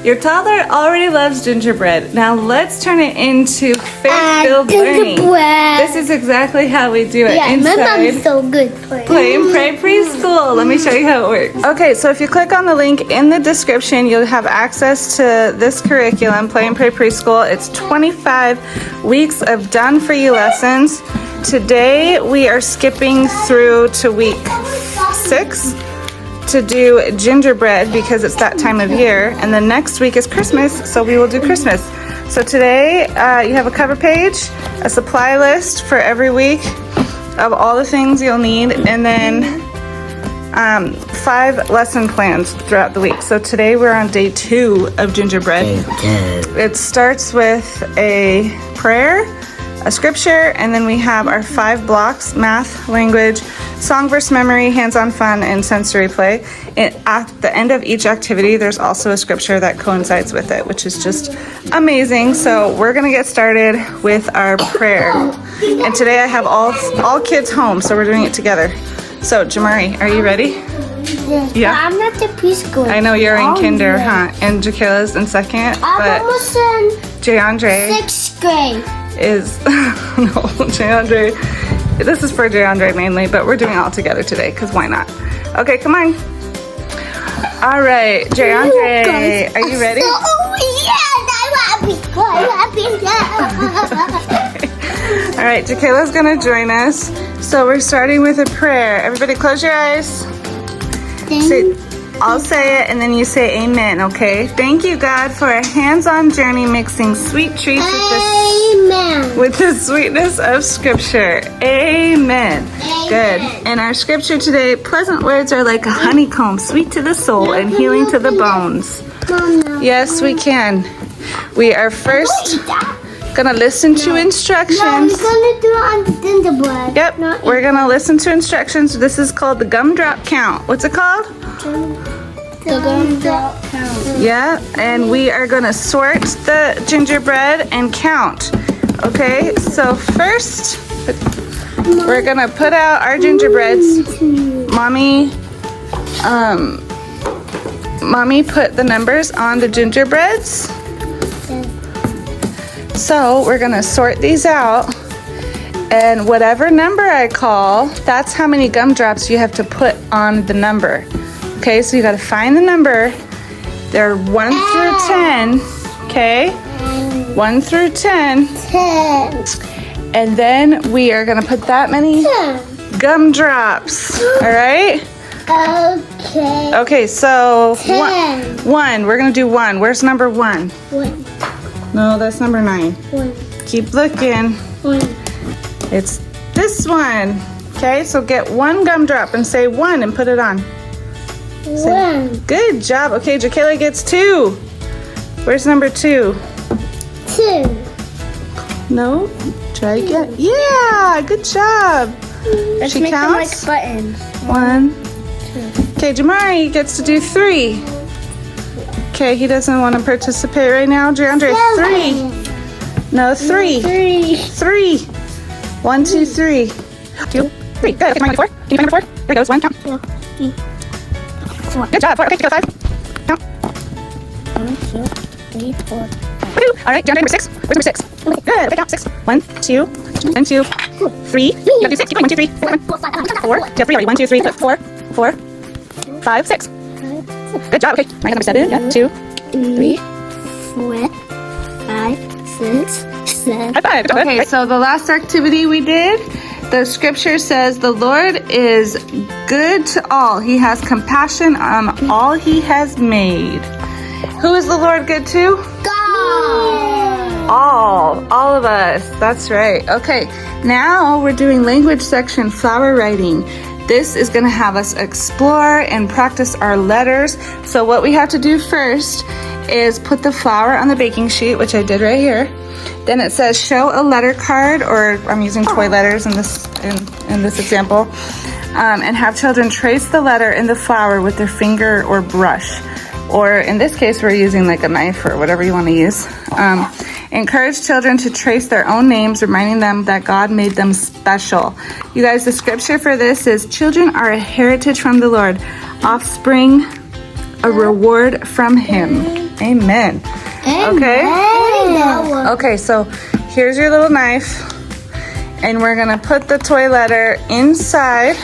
Your toddler already loves gingerbread. Now let's turn it into faith-filled learning. This is exactly how we do it. Yeah, inside. my mom's so good. Play and Pray Preschool. Let me show you how it works. Okay, so if you click on the link in the description, you'll have access to this curriculum, Play and Pray Preschool. It's 25 weeks of done-for-you lessons. Today we are skipping through to week 6 to do gingerbread because it's that time of year, and then next week is Christmas, so we will do Christmas. So today you have a cover page, a supply list for every week of all the things you'll need, and then 5 lesson plans throughout the week. So today we're on day 2 of gingerbread. It starts with a prayer, a scripture, and then we have our 5 blocks: math, language, song, verse, memory, hands-on fun, and sensory play. And at the end of each activity, there's also a scripture that coincides with it, which is just amazing. So we're gonna get started with our prayer. And today I have all kids home, so we're doing it together. So Jamari, are you ready? Yeah. I'm not the preschool. I know you're in kinder, huh? And Jaquela's in second, I'm but almost in Jayandre 6th grade. is no, Jayandre. This is for Jayandre mainly, but we're doing it all together today because why not? Okay, come on. All right, Jayandre, are you ready? Oh yes, I'm happy. All right, Jaquela's gonna join us. So we're starting with a prayer. Everybody, close your eyes. I'll say it and then you say amen, okay? Thank you, God, for a hands-on journey mixing sweet treats with the sweetness of Scripture. Amen. Good. And our Scripture today, pleasant words are like a honeycomb, sweet to the soul and healing to the bones. Yes, we can. We are first gonna listen to instructions. No, we're gonna do it on the gingerbread. Yep, we're gonna listen to instructions. This is called the gumdrop count. What's it called? The gumdrop count. Yeah, and we are gonna sort the gingerbread and count. Okay, so first we're gonna put out our gingerbreads. Mommy put the numbers on the gingerbreads. So we're gonna sort these out, and whatever number I call, that's how many gumdrops you have to put on the number. Okay, so you gotta find the number. They're 1 through 10, okay? 1 through 10. 10. And then we are gonna put that many gumdrops, all right? Okay. Okay, so 10. 1, we're gonna do 1. Where's number 1? 1. No, that's number 9. 1. Keep looking. 1. It's this one. Okay, so get 1 gumdrop and say 1 and put it on. 1. Good job. Okay, Jaquela gets 2. Where's number 2? 2. No? Try again. Yeah, good job. Let's She make counts? them like buttons. 1. Okay, Jamari gets to do 3. Okay, he doesn't want to participate right now. Jayandre, 3. No, 3. 3. 3. 1, 2, 3. 2, 3. Good. Okay, number 4. Can you find number 4? There it goes. 1. Count. 4. Good job. 4. Okay, go 5. Count. 1, 2, 3, 4. Woo. All right, Jayandre, number 6. Where's number 6? Good. Okay, count. 6. 1, 2, 1, 2, 3. You have to do 6. Keep going. 1, 2, 3. 4. You have 3 already. 1, 2, 3. 4. 4. 5, 6. Good job. Okay. I got number 7. Yeah. 2, 3, 4, 5, 6, 7. High five. Okay, so the last activity we did, the scripture says the Lord is good to all. He has compassion on all he has made. Who is the Lord good to? God. All of us. That's right. Okay, now we're doing language section, flower writing. This is going to have us explore and practice our letters. So what we have to do first is put the flower on the baking sheet, which I did right here. Then it says show a letter card, or I'm using toy letters in this example, and have children trace the letter in the flower with their finger or brush. Or in this case, we're using like a knife or whatever you want to use. Encourage children to trace their own names, reminding them that God made them special. You guys, the scripture for this is, children are a heritage from the Lord, offspring, a reward from him. Amen. Okay? Okay, so here's your little knife. And we're gonna put the toy letter inside.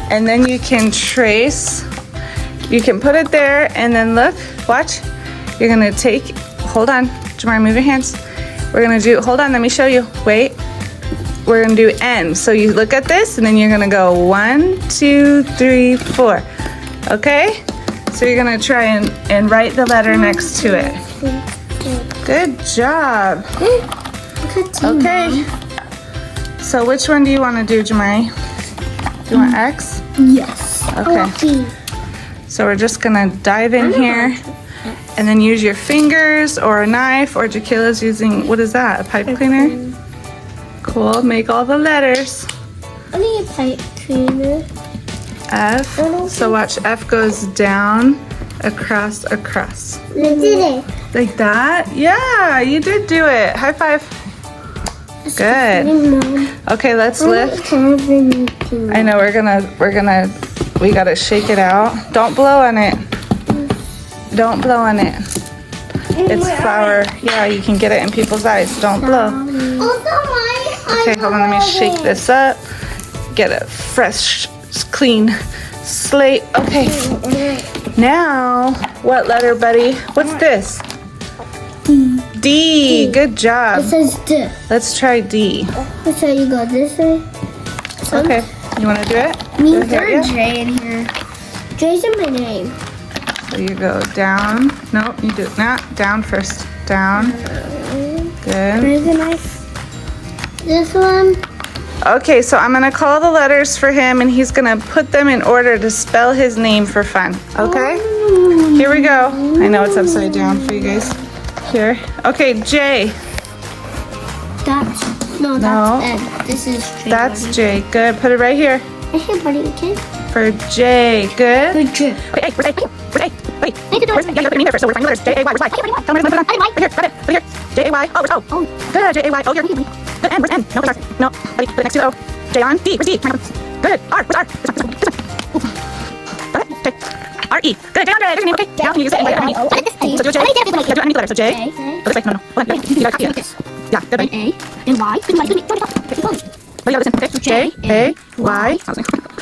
And then you can trace. You can put it there and then look, watch. You're gonna take, hold on, Jamar, move your hands. We're gonna do, hold on, let me show you. Wait. We're gonna do N. So you look at this and then you're gonna go 1, 2, 3, 4. Okay? So you're gonna try and write the letter next to it. Good job. Okay. So which one do you wanna do, Jamari? Do you want X? Yes. Okay. So we're just gonna dive in here and then use your fingers or a knife, or Jaquila's using, what is that, a pipe cleaner? Cool, make all the letters. I need a pipe cleaner. F, so watch, F goes down, across. I did it. Like that? Yeah, you did do it. High five. Good. Okay, let's lift. I know, we gotta shake it out. Don't blow on it. Don't blow on it. It's flour. Yeah, you can get it in people's eyes. Don't blow. Okay, hold on, let me shake this up. Get a fresh, clean slate. Okay. Now, what letter, buddy? What's this? D. Good job. It says D. Let's try D. So you go this way. Okay. You want to do it? Means there's a J in here. J's in my name. So you go down. No, you do not. Down first. Down. Good. Where's the knife? This one. Okay, so I'm gonna call the letters for him, and he's gonna put them in order to spell his name for fun. Okay? Here we go. I know it's upside down for you guys. Here. Okay, J. That's N. This is J. That's J. Good. Put it right here. Hey, buddy, okay? For J. Good. Good J. Wait, where's A? Where's A? Wait. Where's A? Yeah, you're putting me there first, so we're finding letters. J-A-Y. Where's Y? Tell me where's Y. Right here. Got it. Right here. J-A-Y. Oh, where's O? Good. J-A-Y. Oh, you're good. N. Where's N? No, where's R? No. Buddy, put it next to the O. J on. D. Where's D? Good. R. Where's R? This one. Got it? Okay. R-E. Good. J on. There's your name. Okay. Now can you use it and write it underneath? So do a J. Yeah, do it underneath the letter. So J. Oh, this way. No. Hold on. You gotta copy it. Yeah, good. Right. A and Y. Good. Oh, you gotta listen. Okay. J-A-Y.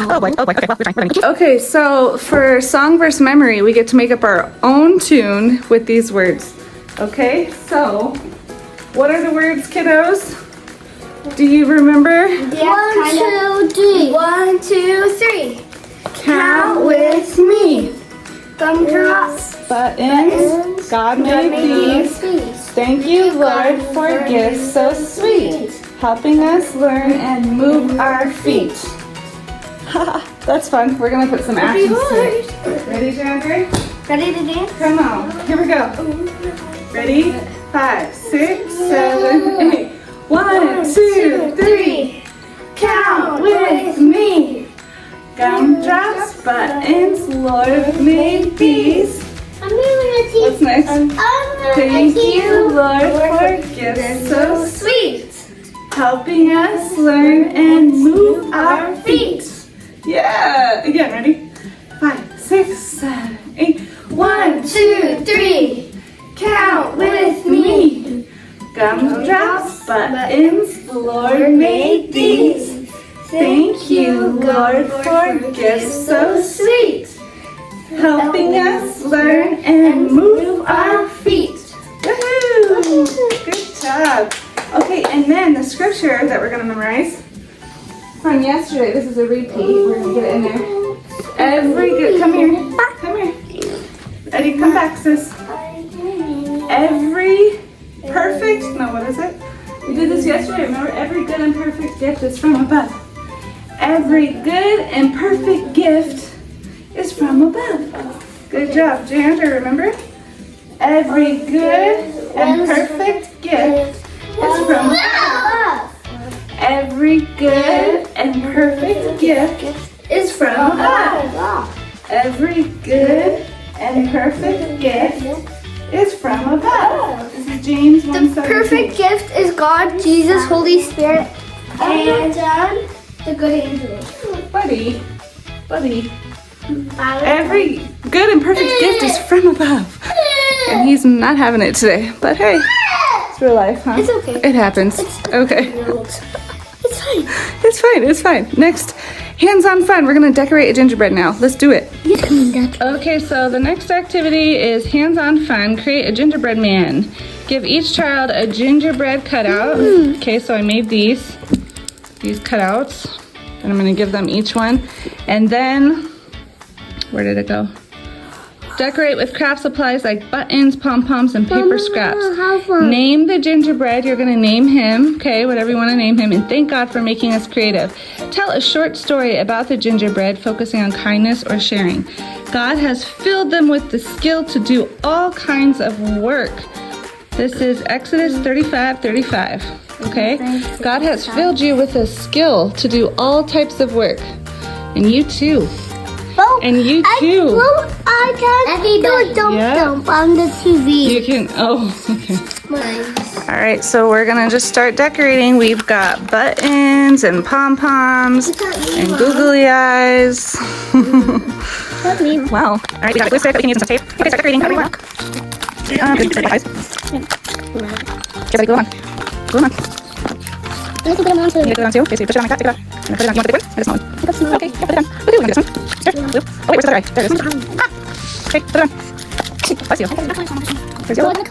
Oh boy. Okay. Well, we're trying. Okay, so for song verse memory, we get to make up our own tune with these words. Okay, so what are the words, kiddos? Do you remember? 1, 2, 3. 1, 2, 3. Count with me. Gumdrops. Buttons. God made these. Thank you, Lord, for gifts so sweet, helping us learn and move our feet. That's fun. We're gonna put some actions to it. Ready, Gingerbread? Ready to dance? Come on. Here we go. Ready? 5, 6, 7, 8. 1, 2, 3. Count with me. Gumdrops, buttons, Lord made these. What's next? Thank you, Lord, for gifts so sweet, helping us learn and move our feet. Yeah. Again, ready? 5, 6, 7, 8. 1, 2, 3. Count with me. Gumdrops, buttons, the Lord made these. Thank you, Lord, for gifts so sweet, helping us learn and move our feet. Woohoo! Good job. Okay, and then the scripture that we're going to memorize from yesterday. This is a repeat. We're going to get it in there. Come here. Come here. Eddie, come back, sis. What is it? We did this yesterday. Remember, every good and perfect gift is from above. Every good and perfect gift is from above. Good job, Ginger, remember? Every good and perfect gift is from above. Every good and perfect gift is from above. Every good and perfect gift is from above. This is James 1:17. The perfect gift is God, Jesus, Holy Spirit, and the good angels. Buddy. Every good and perfect gift is from above. And he's not having it today. But hey, it's real life, huh? It's okay. It happens. Okay. It's fine. It's fine. It's fine. Next, hands-on fun. We're going to decorate a gingerbread now. Let's do it. Okay, so the next activity is hands-on fun. Create a gingerbread man. Give each child a gingerbread cutout. Okay, so I made these cutouts. And I'm going to give them each one. And then, where did it go? Decorate with craft supplies like buttons, pom-poms, and paper scraps. Name the gingerbread. You're going to name him, okay, whatever you want to name him, and thank God for making us creative. Tell a short story about the gingerbread, focusing on kindness or sharing. God has filled them with the skill to do all kinds of work. This is Exodus 35:35, okay? God has filled you with a skill to do all types of work. And you too. And you too. I can do a dump on the TV. You can, okay. All right, so we're gonna just start decorating. We've got buttons and pom-poms and googly eyes. Wow. All right, we got a glue stick that we can use and some tape. Okay, start decorating. How do we want? Good eyes. Okay, buddy, glue on. Glue on. You need to glue on too? Okay, so you push it on like that, take it off. And then put it on. You want the big one? Or the small one? Okay, yeah, put it on. Okay, we're gonna do this one. Here, glue. Oh wait, where's the other eye? There it is. Okay, put it on. Bless you. Where's the other one? Oh,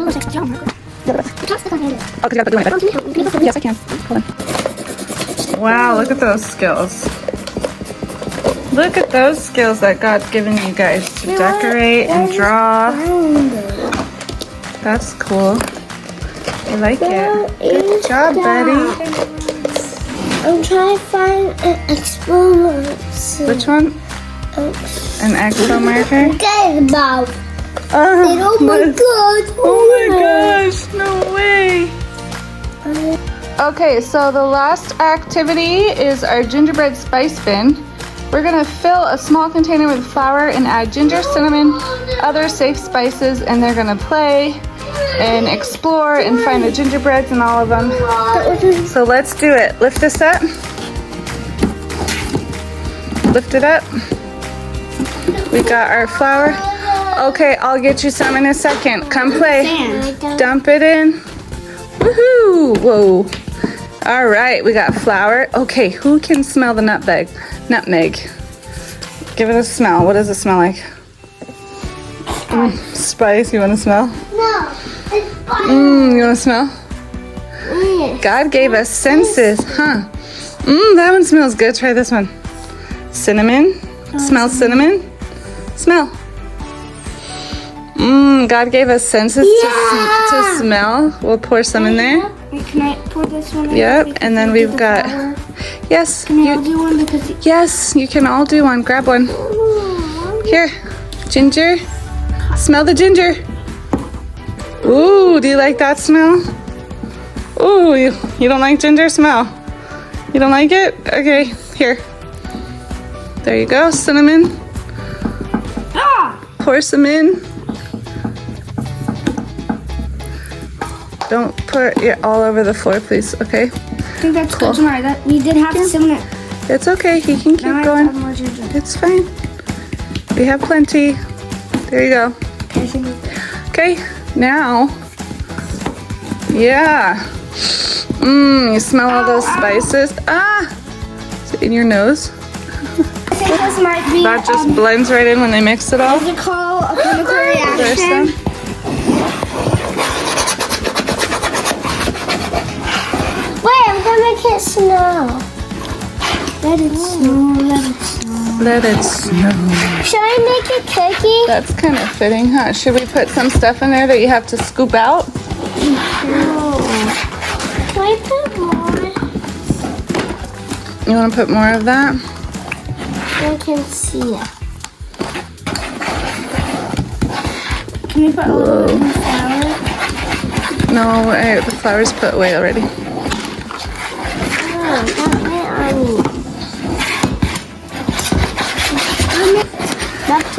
because you got the glue in it. Yes, I can. Hold on. Wow, look at those skills. Look at those skills that God's given you guys to decorate and draw. That's cool. I like it. Good job, buddy. I'm trying to find an expo. Which one? An expo marker? Okay, Bob. Oh my God. Oh my gosh. No way. Okay, so the last activity is our gingerbread spice bin. We're gonna fill a small container with flour and add ginger, cinnamon, other safe spices, and they're gonna play and explore and find the gingerbreads and all of them. So let's do it. Lift this up. Lift it up. We got our flour. Okay, I'll get you some in a second. Come play. Dump it in. Woohoo! Whoa. All right, we got flour. Okay, who can smell the nutmeg? Nutmeg. Give it a smell. What does it smell like? Spice. You want to smell? No, it's fine. You want to smell? God gave us senses, huh? That one smells good. Try this one. Cinnamon. Smell cinnamon. Smell. God gave us senses to smell. We'll pour some in there. Can I pour this one in? Yep, and then we've got... Yes. Can I do one because... Yes, you can all do one. Grab one. Here. Ginger. Smell the ginger. Ooh, do you like that smell? Ooh, you don't like ginger smell? You don't like it? Okay, here. There you go, cinnamon. Pour some in. Don't put it all over the floor, please, okay? I think that's cool. Good, Tamara. We did have cinnamon. It's okay, he can keep going. It's fine. We have plenty. There you go. Okay, now, yeah. You smell all those spices. Is it in your nose? I think this might be... That just blends right in when they mix it all. What is it called? A chemical reaction. Wait, I'm gonna make it snow. Let it snow, let it snow. Let it snow. Should I make a cookie? That's kind of fitting, huh? Should we put some stuff in there that you have to scoop out? No. Can I put more? You want to put more of that? I can see it. Can we put a little bit more flour? No, the flour's put away already.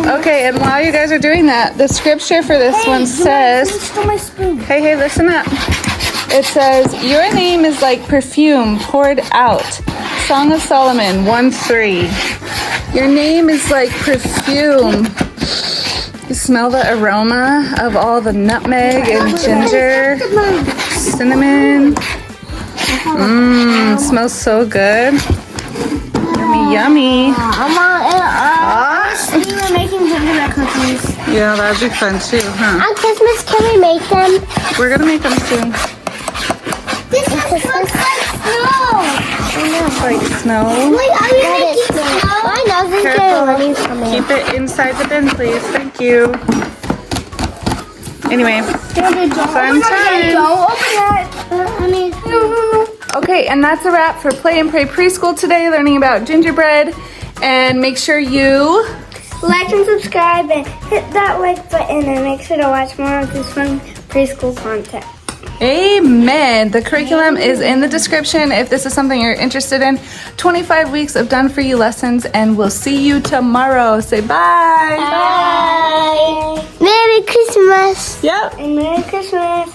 Okay, and while you guys are doing that, the scripture for this one says, hey, listen up. It says, your name is like perfume poured out. Song of Solomon 1:3. Your name is like perfume You smell the aroma of all the nutmeg and ginger, cinnamon. Mmm, smells so good. Yummy, yummy. We were making gingerbread cookies. Yeah, that'd be fun too, huh? On Christmas, can we make them? We're gonna make them soon. This looks like snow. Like snow. Wait, are you making snow? I know, this is getting coming. Keep it inside the bin, please. Thank you. Anyway, fun time. Don't open that. No. Okay, and that's a wrap for Play and Pray Preschool today, learning about gingerbread. And make sure you Like and subscribe and hit that like button and make sure to watch more of this fun preschool content. Amen. The curriculum is in the description if this is something you're interested in. 25 weeks of done-for-you lessons, and we'll see you tomorrow. Say bye. Bye. Merry Christmas. Yep. And Merry Christmas.